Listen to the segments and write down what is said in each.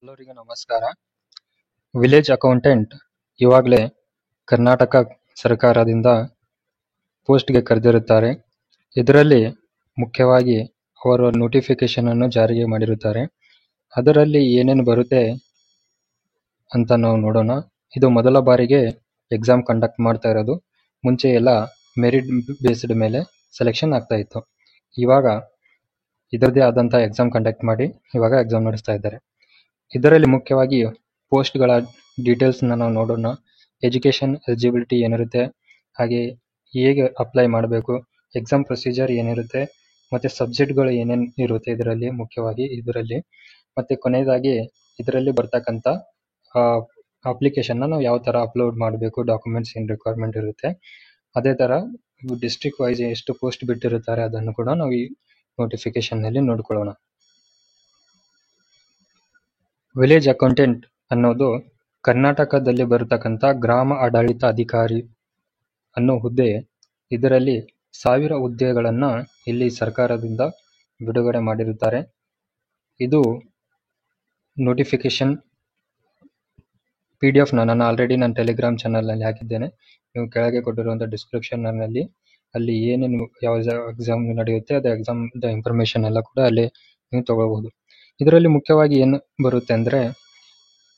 ಎಲ್ಲರಿಗೂ ನಮಸ್ಕಾರ. Village accountant ಇವಾಗಲೇ ಕರ್ನಾಟಕ ಸರ್ಕಾರದಿಂದ ಪೋಸ್ಟ್ಗೆ ಕರೆದಿರುತ್ತಾರೆ. ಇದರಲ್ಲಿ ಮುಖ್ಯವಾಗಿ ಅವರು ನೋಟಿಫಿಕೇಶನ್ ಅನ್ನು ಜಾರಿಗೆ ಮಾಡಿರುತ್ತಾರೆ. ಅದರಲ್ಲಿ ಏನೇನು ಬರುತ್ತೆ ಅಂತ ನಾವು ನೋಡೋಣ. ಇದು ಮೊದಲ ಬಾರಿಗೆ ಎಕ್ಸಾಮ್ ಕಂಡಕ್ಟ್ ಮಾಡ್ತಾ ಇರೋದು. ಮುಂಚೆ ಎಲ್ಲ ಮೆರಿಟ್ ಬೇಸ್ಡ್ ಮೇಲೆ ಸೆಲೆಕ್ಷನ್ ಆಗ್ತಾ ಇತ್ತು. ಇವಾಗ ಇದರದೇ ಆದಂಥ ಎಕ್ಸಾಮ್ ಕಂಡಕ್ಟ್ ಮಾಡಿ ಇವಾಗ ಎಕ್ಸಾಮ್ ನಡೆಸ್ತಾ ಇದ್ದಾರೆ. ಇದರಲ್ಲಿ ಮುಖ್ಯವಾಗಿ ಪೋಸ್ಟ್ಗಳ ಡೀಟೇಲ್ಸ್ನ ನಾವು ನೋಡೋಣ. ಎಜುಕೇಷನ್ ಎಲಿಜಿಬಿಲಿಟಿ ಏನಿರುತ್ತೆ, ಹಾಗೆ ಹೇಗೆ ಅಪ್ಲೈ ಮಾಡಬೇಕು, ಎಕ್ಸಾಮ್ ಪ್ರೊಸೀಜರ್ ಏನಿರುತ್ತೆ, ಮತ್ತು ಸಬ್ಜೆಕ್ಟ್ಗಳು ಏನೇನು ಇರುತ್ತೆ ಇದರಲ್ಲಿ ಮುಖ್ಯವಾಗಿ ಇದರಲ್ಲಿ, ಮತ್ತು ಕೊನೆಯದಾಗಿ ಇದರಲ್ಲಿ ಬರ್ತಕ್ಕಂಥ ಅಪ್ಲಿಕೇಶನ್ನ ನಾವು ಯಾವ ಥರ ಅಪ್ಲೋಡ್ ಮಾಡಬೇಕು, ಡಾಕ್ಯುಮೆಂಟ್ಸ್ ಏನು ರಿಕ್ವೈರ್ಮೆಂಟ್ ಇರುತ್ತೆ, ಅದೇ ಥರ ಡಿಸ್ಟ್ರಿಕ್ಟ್ ವೈಸ್ ಎಷ್ಟು ಪೋಸ್ಟ್ ಬಿಟ್ಟಿರುತ್ತಾರೆ ಅದನ್ನು ಕೂಡ ನಾವು ಈ ನೋಟಿಫಿಕೇಶನ್ನಲ್ಲಿ ನೋಡ್ಕೊಳ್ಳೋಣ. ವಿಲೇಜ್ ಅಕೌಂಟೆಂಟ್ ಅನ್ನೋದು ಕರ್ನಾಟಕದಲ್ಲಿ ಬರತಕ್ಕಂಥ ಗ್ರಾಮ ಆಡಳಿತ ಅಧಿಕಾರಿ ಅನ್ನೋ ಹುದ್ದೆ. ಇದರಲ್ಲಿ 1000 ಹುದ್ದೆಗಳನ್ನು ಇಲ್ಲಿ ಸರ್ಕಾರದಿಂದ ಬಿಡುಗಡೆ ಮಾಡಿರುತ್ತಾರೆ. ಇದು ನೋಟಿಫಿಕೇಶನ್ PDF ನಾನು ಆಲ್ರೆಡಿ ನನ್ನ ಟೆಲಿಗ್ರಾಮ್ ಚಾನಲ್ನಲ್ಲಿ ಹಾಕಿದ್ದೇನೆ. ನೀವು ಕೆಳಗೆ ಕೊಟ್ಟಿರುವಂಥ ಡಿಸ್ಕ್ರಿಪ್ಷನ್ನಲ್ಲಿ ಅಲ್ಲಿ ಏನೇನು ಯಾವ ಎಕ್ಸಾಮ್ ನಡೆಯುತ್ತೆ ಅದು ಎಕ್ಸಾಮ್ದ ಇನ್ಫಾರ್ಮೇಷನ್ ಎಲ್ಲ ಕೂಡ ಅಲ್ಲಿ ನೀವು ತಗೊಳ್ಬೋದು. ಇದರಲ್ಲಿ ಮುಖ್ಯವಾಗಿ ಏನು ಬರುತ್ತೆ ಅಂದರೆ,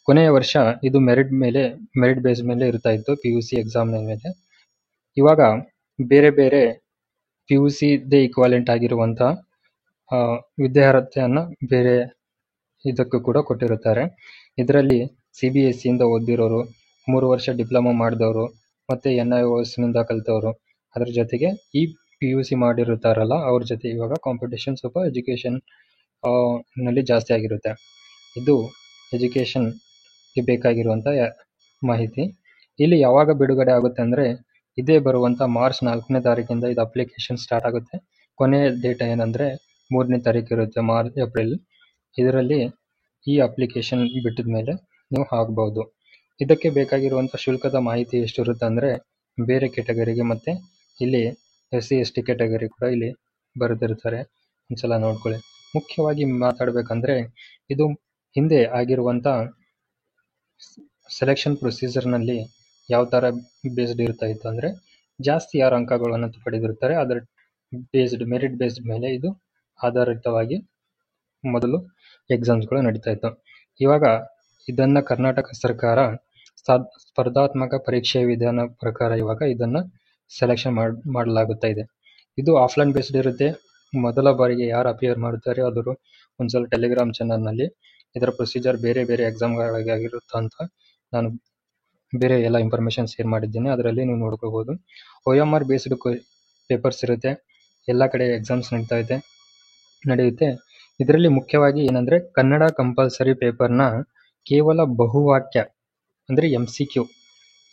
ಕೊನೆಯ ವರ್ಷ ಇದು ಮೆರಿಟ್ ಬೇಸ್ ಮೇಲೆ ಇರ್ತಾ ಇತ್ತು PUC ಎಕ್ಸಾಮ್ ಮೇಲೆ. ಇವಾಗ ಬೇರೆ ಬೇರೆ PUCದೇ ಈಕ್ವಾಲೆಂಟ್ ಆಗಿರುವಂಥ ವಿದ್ಯಾರ್ಹತೆಯನ್ನು ಬೇರೆ ಇದಕ್ಕೂ ಕೂಡ ಕೊಟ್ಟಿರುತ್ತಾರೆ. ಇದರಲ್ಲಿ CBSE ಇಂದ ಓದಿರೋರು, 3 ವರ್ಷ ಡಿಪ್ಲೊಮಾ ಮಾಡಿದವರು, ಮತ್ತು NIOSನಿಂದ ಕಲಿತವರು, ಅದ್ರ ಜೊತೆಗೆ ಈ PUC ಮಾಡಿರುತ್ತಾರಲ್ಲ ಅವ್ರ ಜೊತೆ ಇವಾಗ ಕಾಂಪಿಟೇಷನ್ ಸ್ವಲ್ಪ ಎಜುಕೇಷನ್ ನಲ್ಲಿ ಜಾಸ್ತಿ ಆಗಿರುತ್ತೆ. ಇದು ಎಜುಕೇಷನ್ಗೆ ಬೇಕಾಗಿರುವಂಥ ಮಾಹಿತಿ. ಇಲ್ಲಿ ಯಾವಾಗ ಬಿಡುಗಡೆ ಆಗುತ್ತೆ ಅಂದರೆ, ಇದೇ ಬರುವಂಥ ಮಾರ್ಚ್ 4ನೇ ತಾರೀಕಿಂದ ಇದು ಅಪ್ಲಿಕೇಶನ್ ಸ್ಟಾರ್ಟ್ ಆಗುತ್ತೆ. ಕೊನೆಯ ಡೇಟ್ ಏನಂದರೆ 3ನೇ ತಾರೀಕು ಇರುತ್ತೆ, ಏಪ್ರಿಲ್. ಇದರಲ್ಲಿ ಈ ಅಪ್ಲಿಕೇಶನ್ ಬಿಟ್ಟಿದ ಮೇಲೆ ನೀವು ಹಾಕ್ಬೋದು. ಇದಕ್ಕೆ ಬೇಕಾಗಿರುವಂಥ ಶುಲ್ಕದ ಮಾಹಿತಿ ಎಷ್ಟಿರುತ್ತೆ ಅಂದರೆ, ಬೇರೆ ಕೆಟಗರಿಗೆ ಮತ್ತು ಇಲ್ಲಿ SC ST ಕೆಟಗರಿ ಕೂಡ ಇಲ್ಲಿ ಬರೆದಿರ್ತಾರೆ, ಒಂದ್ಸಲ ನೋಡ್ಕೊಳ್ಳಿ. ಮುಖ್ಯವಾಗಿ ಮಾತಾಡಬೇಕಂದ್ರೆ, ಇದು ಹಿಂದೆ ಆಗಿರುವಂಥ ಸೆಲೆಕ್ಷನ್ ಪ್ರೊಸೀಜರ್ನಲ್ಲಿ ಯಾವ ಥರ ಬೇಸ್ಡ್ ಇರ್ತಾ ಇತ್ತು ಅಂದರೆ, ಜಾಸ್ತಿ ಯಾರು ಅಂಕಗಳನ್ನು ಪಡೆದಿರ್ತಾರೆ ಅದರ ಮೆರಿಟ್ ಬೇಸ್ಡ್ ಮೇಲೆ ಇದು ಆಧಾರಿತವಾಗಿ ಮೊದಲು ಎಕ್ಸಾಮ್ಸ್ಗಳು ನಡೀತಾ ಇತ್ತು. ಇವಾಗ ಇದನ್ನು ಕರ್ನಾಟಕ ಸರ್ಕಾರ ಸ್ಪರ್ಧಾತ್ಮಕ ಪರೀಕ್ಷೆ ವಿಧಾನ ಪ್ರಕಾರ ಇವಾಗ ಇದನ್ನು ಸೆಲೆಕ್ಷನ್ ಮಾಡಲಾಗುತ್ತಾ ಇದೆ. ಇದು ಆಫ್ಲೈನ್ ಬೇಸ್ಡ್ ಇರುತ್ತೆ. ಮೊದಲ ಬಾರಿಗೆ ಯಾರು ಅಪಿಯರ್ ಮಾಡುತ್ತಾರೆ ಅವರು ಒಂದ್ಸಲ ಟೆಲಿಗ್ರಾಮ್ ಚಾನಲ್ನಲ್ಲಿ ಇದರ ಪ್ರೊಸೀಜರ್ ಬೇರೆ ಬೇರೆ ಎಕ್ಸಾಮ್ಗಳಿಗಾಗಿರುತ್ತೆ ಅಂತ ನಾನು ಬೇರೆ ಎಲ್ಲ ಇನ್ಫಾರ್ಮೇಷನ್ ಶೇರ್ ಮಾಡಿದ್ದೇನೆ, ಅದರಲ್ಲಿ ನೀವು ನೋಡ್ಕೋಬೋದು. OMR ಬೇಸ್ಡ್ ಪೇಪರ್ಸ್ ಇರುತ್ತೆ, ಎಲ್ಲ ಕಡೆ ಎಕ್ಸಾಮ್ಸ್ ನಡೆಯುತ್ತೆ. ಇದರಲ್ಲಿ ಮುಖ್ಯವಾಗಿ ಏನಂದರೆ, ಕನ್ನಡ ಕಂಪಲ್ಸರಿ ಪೇಪರ್ನ ಕೇವಲ ಬಹುವಾಕ್ಯ ಅಂದರೆ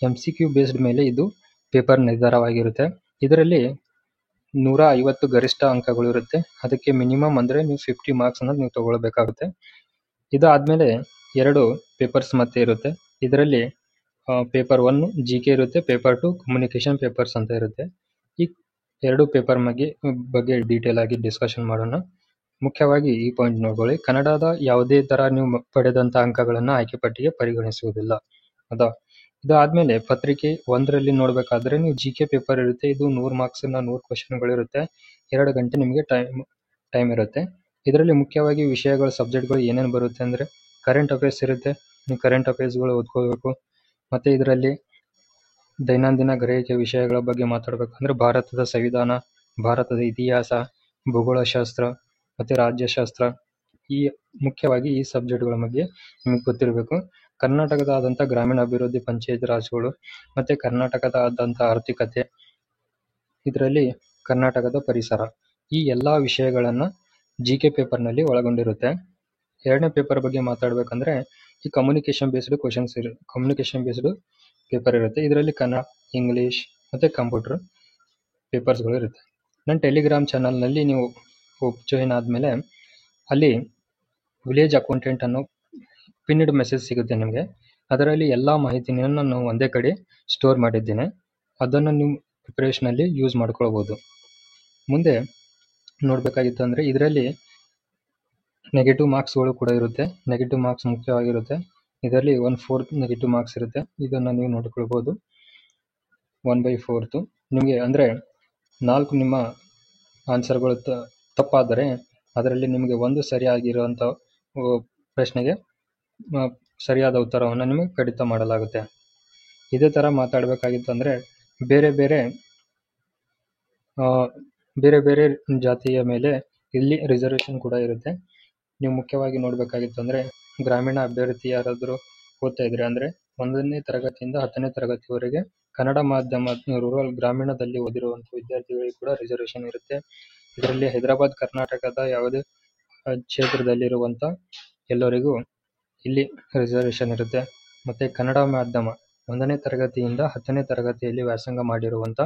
MCQ ಬೇಸ್ಡ್ ಮೇಲೆ ಇದು ಪೇಪರ್ ನಿರ್ಧಾರವಾಗಿರುತ್ತೆ. ಇದರಲ್ಲಿ 150 ಗರಿಷ್ಠ ಅಂಕಗಳು ಇರುತ್ತೆ. ಅದಕ್ಕೆ ಮಿನಿಮಮ್ ಅಂದರೆ ನೀವು 50 ಮಾರ್ಕ್ಸ್ ಅನ್ನೋದು ನೀವು ತಗೊಳ್ಬೇಕಾಗುತ್ತೆ. ಇದಾದಮೇಲೆ 2 ಪೇಪರ್ಸ್ ಮತ್ತೆ ಇರುತ್ತೆ. ಇದರಲ್ಲಿ ಪೇಪರ್ 1 GK ಇರುತ್ತೆ, ಪೇಪರ್ 2 ಕಮ್ಯುನಿಕೇಷನ್ ಪೇಪರ್ಸ್ ಅಂತ ಇರುತ್ತೆ. ಈ 2 ಪೇಪರ್ ಬಗ್ಗೆ ಡೀಟೇಲ್ ಆಗಿ ಡಿಸ್ಕಷನ್ ಮಾಡೋಣ. ಮುಖ್ಯವಾಗಿ ಈ ಪಾಯಿಂಟ್ ನೋಡ್ಕೊಳ್ಳಿ, ಕನ್ನಡದ ಯಾವುದೇ ಥರ ನೀವು ಪಡೆದಂಥ ಅಂಕಗಳನ್ನು ಆಯ್ಕೆ ಪಟ್ಟಿಗೆ ಪರಿಗಣಿಸುವುದಿಲ್ಲ. ಹೌದಾ? ಇದಾದಮೇಲೆ ಪತ್ರಿಕೆ 1ರಲ್ಲಿ ನೋಡಬೇಕಾದ್ರೆ ನೀವು GK ಪೇಪರ್ ಇರುತ್ತೆ. ಇದು 100 ಮಾರ್ಕ್ಸ್ನ 100 ಕ್ವಶನ್ಗಳಿರುತ್ತೆ. 2 ಗಂಟೆ ನಿಮಗೆ ಟೈಮ್ ಇರುತ್ತೆ. ಇದರಲ್ಲಿ ಮುಖ್ಯವಾಗಿ ವಿಷಯಗಳು ಸಬ್ಜೆಕ್ಟ್ಗಳು ಏನೇನು ಬರುತ್ತೆ ಅಂದರೆ, ಕರೆಂಟ್ ಅಫೇರ್ಸ್ ಇರುತ್ತೆ. ನೀವು ಕರೆಂಟ್ ಅಫೇರ್ಸ್ಗಳು ಓದ್ಕೋಬೇಕು. ಮತ್ತು ಇದರಲ್ಲಿ ದೈನಂದಿನ ಗ್ರಹಿಕೆ ವಿಷಯಗಳ ಬಗ್ಗೆ ಮಾತಾಡಬೇಕಂದ್ರೆ, ಭಾರತದ ಸಂವಿಧಾನ, ಭಾರತದ ಇತಿಹಾಸ, ಭೂಗೋಳಶಾಸ್ತ್ರ ಮತ್ತು ರಾಜ್ಯಶಾಸ್ತ್ರ, ಮುಖ್ಯವಾಗಿ ಈ ಸಬ್ಜೆಕ್ಟ್ಗಳ ಬಗ್ಗೆ ನಿಮಗೆ ಗೊತ್ತಿರಬೇಕು. ಕರ್ನಾಟಕದ ಆದಂಥ ಗ್ರಾಮೀಣ ಅಭಿವೃದ್ಧಿ, ಪಂಚಾಯತ್ ರಾಜ್ಗಳು ಮತ್ತು ಕರ್ನಾಟಕದ ಆದಂಥ ಆರ್ಥಿಕತೆ, ಇದರಲ್ಲಿ ಕರ್ನಾಟಕದ ಪರಿಸರ, ಈ ಎಲ್ಲ ವಿಷಯಗಳನ್ನು GK ಪೇಪರ್ನಲ್ಲಿ ಒಳಗೊಂಡಿರುತ್ತೆ. 2ನೇ ಪೇಪರ್ ಬಗ್ಗೆ ಮಾತಾಡಬೇಕಂದ್ರೆ, ಈ ಕಮ್ಯುನಿಕೇಷನ್ ಬೇಸ್ಡ್ ಪೇಪರ್ ಇರುತ್ತೆ. ಇದರಲ್ಲಿ ಕನ್ನಡ, ಇಂಗ್ಲೀಷ್ ಮತ್ತು ಕಂಪ್ಯೂಟರ್ ಪೇಪರ್ಸ್ಗಳು ಇರುತ್ತೆ. ನನ್ನ ಟೆಲಿಗ್ರಾಮ್ ಚಾನಲ್ನಲ್ಲಿ ನೀವು ಜಾಯಿನ್ ಆದಮೇಲೆ ಅಲ್ಲಿ ವಿಲೇಜ್ ಅಕೌಂಟೆಂಟ್ ಅನ್ನೋ ಪಿನ್ಡ್ ಮೆಸೇಜ್ ಸಿಗುತ್ತೆ ನಿಮಗೆ. ಅದರಲ್ಲಿ ಎಲ್ಲ ಮಾಹಿತಿಯನ್ನು ನಾನು ಒಂದೇ ಕಡೆ ಸ್ಟೋರ್ ಮಾಡಿದ್ದೇನೆ. ಅದನ್ನು ನೀವು ಪ್ರಿಪ್ರೇಷನಲ್ಲಿ ಯೂಸ್ ಮಾಡ್ಕೊಳ್ಬೋದು. ಮುಂದೆ ನೋಡಬೇಕಾಗಿತ್ತು ಅಂದರೆ, ಇದರಲ್ಲಿ ನೆಗೆಟಿವ್ ಮಾರ್ಕ್ಸ್ಗಳು ಕೂಡ ಇರುತ್ತೆ. ನೆಗೆಟಿವ್ ಮಾರ್ಕ್ಸ್ ಮುಖ್ಯವಾಗಿರುತ್ತೆ. ಇದರಲ್ಲಿ 1/4 ನೆಗೆಟಿವ್ ಮಾರ್ಕ್ಸ್ ಇರುತ್ತೆ. ಇದನ್ನು ನೀವು ನೋಡ್ಕೊಳ್ಬೋದು. 1/4 ನಿಮಗೆ ಅಂದರೆ 4 ನಿಮ್ಮ ಆನ್ಸರ್ಗಳು ತಪ್ಪಾದರೆ ಅದರಲ್ಲಿ ನಿಮಗೆ ಒಂದು ಸರಿಯಾಗಿರುವಂಥ ಪ್ರಶ್ನೆಗೆ ಸರಿಯಾದ ಉತ್ತರವನ್ನು ನಿಮಗೆ ಕಡಿತ ಮಾಡಲಾಗುತ್ತೆ. ಇದೇ ಥರ ಮಾತಾಡಬೇಕಾಗಿತ್ತು ಅಂದರೆ ಬೇರೆ ಬೇರೆ ಜಾತಿಯ ಮೇಲೆ ಇಲ್ಲಿ ರಿಸರ್ವೇಷನ್ ಕೂಡ ಇರುತ್ತೆ. ನೀವು ಮುಖ್ಯವಾಗಿ ನೋಡಬೇಕಾಗಿತ್ತು ಅಂದರೆ ಗ್ರಾಮೀಣ ಅಭ್ಯರ್ಥಿ ಯಾರಾದರೂ ಓದ್ತಾ ಇದ್ರೆ ಅಂದರೆ 1ನೇ ತರಗತಿಯಿಂದ 10ನೇ ತರಗತಿವರೆಗೆ ಕನ್ನಡ ಮಾಧ್ಯಮ ರೂರಲ್ ಗ್ರಾಮೀಣದಲ್ಲಿ ಓದಿರುವಂಥ ವಿದ್ಯಾರ್ಥಿಗಳಿಗೆ ಕೂಡ ರಿಸರ್ವೇಷನ್ ಇರುತ್ತೆ. ಇದರಲ್ಲಿ ಹೈದರಾಬಾದ್ ಕರ್ನಾಟಕದ ಯಾವುದೇ ಕ್ಷೇತ್ರದಲ್ಲಿರುವಂಥ ಎಲ್ಲರಿಗೂ ಇಲ್ಲಿ ರಿಸರ್ವೇಷನ್ ಇರುತ್ತೆ. ಮತ್ತು ಕನ್ನಡ ಮಾಧ್ಯಮ 1ನೇ ತರಗತಿಯಿಂದ 10ನೇ ತರಗತಿಯಲ್ಲಿ ವ್ಯಾಸಂಗ ಮಾಡಿರುವಂಥ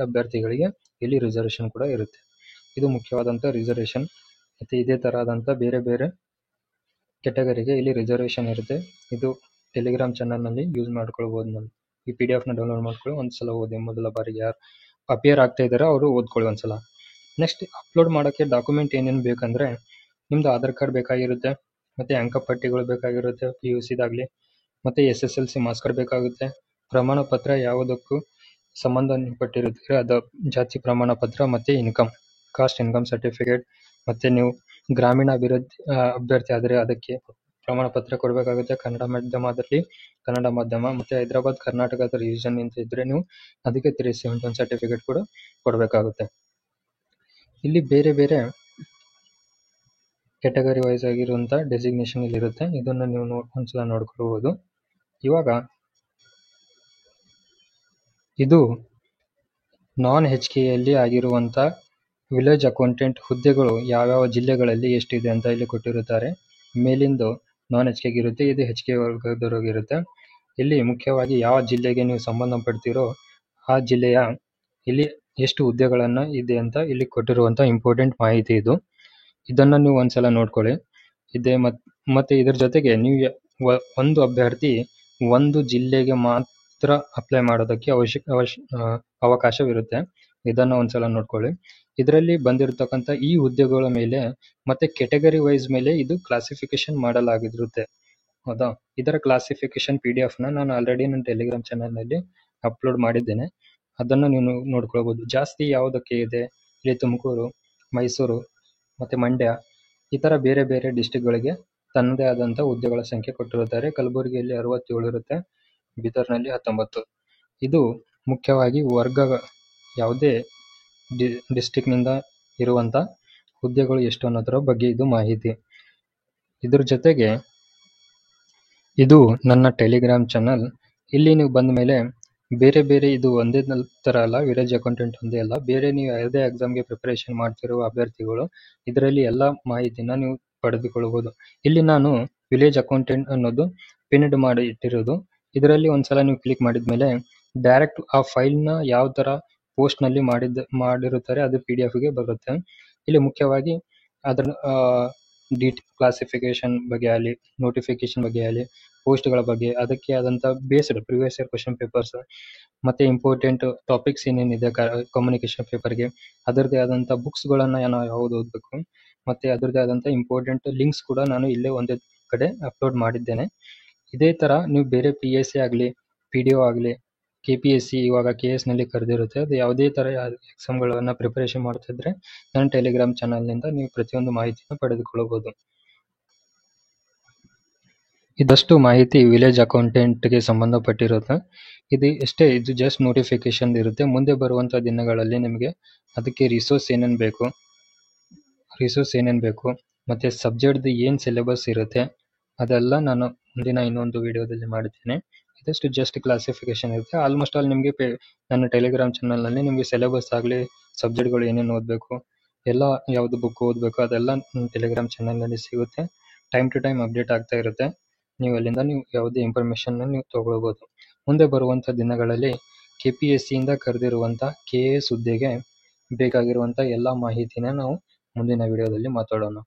ಅಭ್ಯರ್ಥಿಗಳಿಗೆ ಇಲ್ಲಿ ರಿಸರ್ವೇಷನ್ ಕೂಡ ಇರುತ್ತೆ. ಇದು ಮುಖ್ಯವಾದಂಥ ರಿಸರ್ವೇಷನ್. ಮತ್ತು ಇದೇ ಥರದಂಥ ಬೇರೆ ಕೆಟಗರಿಗೆ ಇಲ್ಲಿ ರಿಸರ್ವೇಷನ್ ಇರುತ್ತೆ. ಇದು ಟೆಲಿಗ್ರಾಮ್ ಚಾನಲ್ನಲ್ಲಿ ಯೂಸ್ ಮಾಡ್ಕೊಳ್ಬೋದು. ನಾನು ಈ PDF ಡೌನ್ಲೋಡ್ ಮಾಡ್ಕೊಳ್ಳಿ, ಒಂದ್ಸಲ ಓದಿ. ಮೊದಲ ಬಾರಿಗೆ ಯಾರು ಅಪಿಯರ್ ಆಗ್ತಾ ಇದ್ದಾರೆ ಅವರು ಓದ್ಕೊಳ್ಳಿ ಒಂದ್ಸಲ. ನೆಕ್ಸ್ಟ್ ಅಪ್ಲೋಡ್ ಮಾಡೋಕ್ಕೆ ಡಾಕ್ಯುಮೆಂಟ್ ಏನೇನು ಬೇಕಂದರೆ ನಿಮ್ಮದು ಆಧಾರ್ ಕಾರ್ಡ್ ಬೇಕಾಗಿರುತ್ತೆ, ಮತ್ತು ಅಂಕಪಟ್ಟಿಗಳು ಬೇಕಾಗಿರುತ್ತೆ PUCದಾಗಲಿ, ಮತ್ತು SSLC ಮಾರ್ಕ್ಸ್ ಕಾರ್ಡ್ ಬೇಕಾಗುತ್ತೆ. ಪ್ರಮಾಣ ಪತ್ರ ಯಾವುದಕ್ಕೂ ಸಂಬಂಧಪಟ್ಟಿರುತ್ತೆ, ಅದು ಜಾತಿ ಪ್ರಮಾಣ ಪತ್ರ ಮತ್ತು ಕಾಸ್ಟ್ ಇನ್ಕಮ್ ಸರ್ಟಿಫಿಕೇಟ್. ಮತ್ತು ನೀವು ಗ್ರಾಮೀಣ ಅಭ್ಯರ್ಥಿ ಆದರೆ ಅದಕ್ಕೆ ಪ್ರಮಾಣ ಪತ್ರ ಕೊಡಬೇಕಾಗುತ್ತೆ. ಕನ್ನಡ ಮಾಧ್ಯಮದಲ್ಲಿ ಕನ್ನಡ ಮಾಧ್ಯಮ, ಮತ್ತು ಹೈದರಾಬಾದ್ ಕರ್ನಾಟಕದ ರಿವಿಷನ್ ಅಂತ ಇದ್ದರೆ ನೀವು ಅದಕ್ಕೆ 371 ಸರ್ಟಿಫಿಕೇಟ್ ಕೂಡ ಕೊಡಬೇಕಾಗುತ್ತೆ. ಇಲ್ಲಿ ಬೇರೆ ಕೆಟಗರಿ ವೈಸ್ ಆಗಿರುವಂಥ ಡೆಸಿಗ್ನೇಷನ್ ಇಲ್ಲಿರುತ್ತೆ. ಇದನ್ನು ನೀವು ಒಂದ್ಸಲ ನೋಡ್ಕೊಳ್ಬೋದು. ಇವಾಗ ಇದು ನಾನ್ HKಯಲ್ಲಿ ಆಗಿರುವಂಥ ವಿಲೇಜ್ ಅಕೌಂಟೆಂಟ್ ಹುದ್ದೆಗಳು ಯಾವ್ಯಾವ ಜಿಲ್ಲೆಗಳಲ್ಲಿ ಎಷ್ಟಿದೆ ಅಂತ ಇಲ್ಲಿ ಕೊಟ್ಟಿರುತ್ತಾರೆ. ಮೇಲಿಂದು ನಾನ್ HK ಇರುತ್ತೆ, ಇದು HK ವರ್ಗದವರಿಗಿರುತ್ತೆ. ಇಲ್ಲಿ ಮುಖ್ಯವಾಗಿ ಯಾವ ಜಿಲ್ಲೆಗೆ ನೀವು ಸಂಬಂಧಪಡ್ತೀರೋ ಆ ಜಿಲ್ಲೆಯ ಇಲ್ಲಿ ಎಷ್ಟು ಹುದ್ದೆಗಳನ್ನು ಇದೆ ಅಂತ ಇಲ್ಲಿ ಕೊಟ್ಟಿರುವಂಥ ಇಂಪಾರ್ಟೆಂಟ್ ಮಾಹಿತಿ ಇದು. ಇದನ್ನು ನೀವು ಒಂದ್ಸಲ ನೋಡ್ಕೊಳ್ಳಿ. ಇದೆ ಮತ್ತು ಇದರ ಜೊತೆಗೆ ನೀವು ಒಂದು ಅಭ್ಯರ್ಥಿ ಒಂದು ಜಿಲ್ಲೆಗೆ ಮಾತ್ರ ಅಪ್ಲೈ ಮಾಡೋದಕ್ಕೆ ಅವಕಾಶವಿರುತ್ತೆ. ಇದನ್ನು ಒಂದ್ಸಲ ನೋಡ್ಕೊಳ್ಳಿ. ಇದರಲ್ಲಿ ಬಂದಿರತಕ್ಕಂಥ ಈ ಹುದ್ದೆಗಳ ಮೇಲೆ ಮತ್ತೆ ಕೆಟಗರಿ ವೈಸ್ ಮೇಲೆ ಇದು ಕ್ಲಾಸಿಫಿಕೇಶನ್ ಮಾಡಲಾಗಿರುತ್ತೆ. ಹೌದಾ? ಇದರ ಕ್ಲಾಸಿಫಿಕೇಶನ್ PDF ನಾನು ಆಲ್ರೆಡಿ ನನ್ನ ಟೆಲಿಗ್ರಾಮ್ ಚಾನಲ್ನಲ್ಲಿ ಅಪ್ಲೋಡ್ ಮಾಡಿದ್ದೇನೆ. ಅದನ್ನು ನೀವು ನೋಡ್ಕೊಳ್ಬೋದು. ಜಾಸ್ತಿ ಯಾವುದಕ್ಕೆ ಇದೆ, ಇಲ್ಲಿ ತುಮಕೂರು, ಮೈಸೂರು ಮತ್ತು ಮಂಡ್ಯ, ಈ ಥರ ಬೇರೆ ಡಿಸ್ಟಿಕ್ಗಳಿಗೆ ತನ್ನದೇ ಆದಂಥ ಹುದ್ದೆಗಳ ಸಂಖ್ಯೆ ಕೊಟ್ಟಿರುತ್ತಾರೆ. ಕಲಬುರಗಿಯಲ್ಲಿ 67 ಇರುತ್ತೆ, ಬೀದರ್ನಲ್ಲಿ 19. ಇದು ಮುಖ್ಯವಾಗಿ ಯಾವುದೇ ಡಿಸ್ಟಿಕ್ನಿಂದ ಇರುವಂಥ ಹುದ್ದೆಗಳು ಎಷ್ಟು ಅನ್ನೋದರ ಬಗ್ಗೆ ಇದು ಮಾಹಿತಿ. ಇದ್ರ ಜೊತೆಗೆ ಇದು ನನ್ನ ಟೆಲಿಗ್ರಾಮ್ ಚಾನಲ್. ಇಲ್ಲಿ ನೀವು ಬಂದ ಮೇಲೆ ಬೇರೆ ಇದು ಒಂದೇ ಥರ ಅಲ್ಲ, ವಿಲೇಜ್ ಅಕೌಂಟೆಂಟ್ ಒಂದೇ ಅಲ್ಲ, ಬೇರೆ ನೀವು ಯಾವುದೇ ಎಕ್ಸಾಮ್ಗೆ ಪ್ರಿಪರೇಷನ್ ಮಾಡ್ತಿರುವ ಅಭ್ಯರ್ಥಿಗಳು ಇದರಲ್ಲಿ ಎಲ್ಲ ಮಾಹಿತಿನ ನೀವು ಪಡೆದುಕೊಳ್ಳಬಹುದು. ಇಲ್ಲಿ ನಾನು ವಿಲೇಜ್ ಅಕೌಂಟೆಂಟ್ ಅನ್ನೋದು ಪಿನ್ಡ್ ಮಾಡಿ ಇಟ್ಟಿರೋದು. ಇದರಲ್ಲಿ ಒಂದ್ಸಲ ನೀವು ಕ್ಲಿಕ್ ಮಾಡಿದ್ಮೇಲೆ ಡೈರೆಕ್ಟ್ ಆ ಫೈಲ್ನ ಯಾವ ಥರ ಪೋಸ್ಟ್ನಲ್ಲಿ ಮಾಡಿರುತ್ತಾರೆ ಅದು PDF-ಗೆ ಬರುತ್ತೆ. ಇಲ್ಲಿ ಮುಖ್ಯವಾಗಿ ಅದರ ಕ್ಲಾಸಿಫಿಕೇಶನ್ ಬಗ್ಗೆ ಆಗಲಿ, ನೋಟಿಫಿಕೇಶನ್ ಬಗ್ಗೆ ಆಗಲಿ, ಪೋಸ್ಟ್ಗಳ ಬಗ್ಗೆ, ಅದಕ್ಕೆ ಆದಂಥ based previous year question papers ಮತ್ತು ಇಂಪಾರ್ಟೆಂಟ್ ಟಾಪಿಕ್ಸ್ ಏನೇನಿದೆ ಕಮ್ಯುನಿಕೇಶನ್ ಪೇಪರ್ಗೆ ಅದರದ್ದೇ ಆದಂಥ ಬುಕ್ಸ್ಗಳನ್ನು ಯಾವುದು ಓದಬೇಕು, ಮತ್ತು ಅದರದ್ದೇ ಆದಂಥ ಇಂಪಾರ್ಟೆಂಟ್ ಲಿಂಕ್ಸ್ ಕೂಡ ನಾನು ಇಲ್ಲೇ ಒಂದೇ ಕಡೆ ಅಪ್ಲೋಡ್ ಮಾಡಿದ್ದೇನೆ. ಇದೇ ಥರ ನೀವು ಬೇರೆ PSC ಆಗಲಿ, PDO ಆಗಲಿ, KPSC ಇವಾಗ KSನಲ್ಲಿ ಕರೆದಿರುತ್ತೆ, ಅದು ಯಾವುದೇ ಥರ ಎಕ್ಸಾಮ್ಗಳನ್ನು ಪ್ರಿಪರೇಷನ್ ಮಾಡ್ತಿದ್ರೆ ನನ್ನ ಟೆಲಿಗ್ರಾಮ್ ಚಾನಲ್ನಿಂದ ನೀವು ಪ್ರತಿಯೊಂದು ಮಾಹಿತಿನ ಪಡೆದುಕೊಳ್ಳಬಹುದು. ಇದಷ್ಟು ಮಾಹಿತಿ ವಿಲೇಜ್ ಅಕೌಂಟೆಂಟ್ಗೆ ಸಂಬಂಧಪಟ್ಟಿರುತ್ತೆ. ಇದು ಜಸ್ಟ್ ನೋಟಿಫಿಕೇಶನ್ ಇರುತ್ತೆ. ಮುಂದೆ ಬರುವಂಥ ದಿನಗಳಲ್ಲಿ ನಿಮಗೆ ಅದಕ್ಕೆ ರಿಸೋರ್ಸ್ ಏನೇನು ಬೇಕು ಮತ್ತು ಸಬ್ಜೆಕ್ಟ್ದು ಏನು ಸಿಲೆಬಸ್ ಇರುತ್ತೆ ಅದೆಲ್ಲ ನಾನು ಮುಂದಿನ ಇನ್ನೊಂದು ವಿಡಿಯೋದಲ್ಲಿ ಮಾಡ್ತೀನಿ. ಇದಷ್ಟು ಜಸ್ಟ್ ಕ್ಲಾಸಿಫಿಕೇಶನ್ ಇರುತ್ತೆ. ಆಲ್ಮೋಸ್ಟ್ ಆಲ್ ನಿಮಗೆ ನನ್ನ ಟೆಲಿಗ್ರಾಮ್ ಚಾನಲ್ನಲ್ಲಿ ನಿಮಗೆ ಸಿಲೆಬಸ್ ಆಗಲಿ, ಸಬ್ಜೆಕ್ಟ್ಗಳು ಏನೇನು ಓದಬೇಕು, ಎಲ್ಲ ಯಾವುದು ಬುಕ್ ಓದಬೇಕು ಅದೆಲ್ಲ ನನ್ನ ಟೆಲಿಗ್ರಾಮ್ ಚಾನಲ್ನಲ್ಲಿ ಸಿಗುತ್ತೆ. ಟೈಮ್ ಟು ಟೈಮ್ ಅಪ್ಡೇಟ್ ಆಗ್ತಾ ಇರುತ್ತೆ. ನೀವು ಅಲ್ಲಿಂದ ಯಾವುದೇ ಇನ್ಫಾರ್ಮೇಷನ್ನ ನೀವು ತೊಗೊಳ್ಬೋದು. ಮುಂದೆ ಬರುವಂಥ ದಿನಗಳಲ್ಲಿ KPSCಯಿಂದ ಕರೆದಿರುವಂಥ KAS ಹುದ್ದೆಗೆ ಬೇಕಾಗಿರುವಂಥ ಎಲ್ಲ ಮಾಹಿತಿನ ನಾವು ಮುಂದಿನ ವಿಡಿಯೋದಲ್ಲಿ ಮಾತಾಡೋಣ.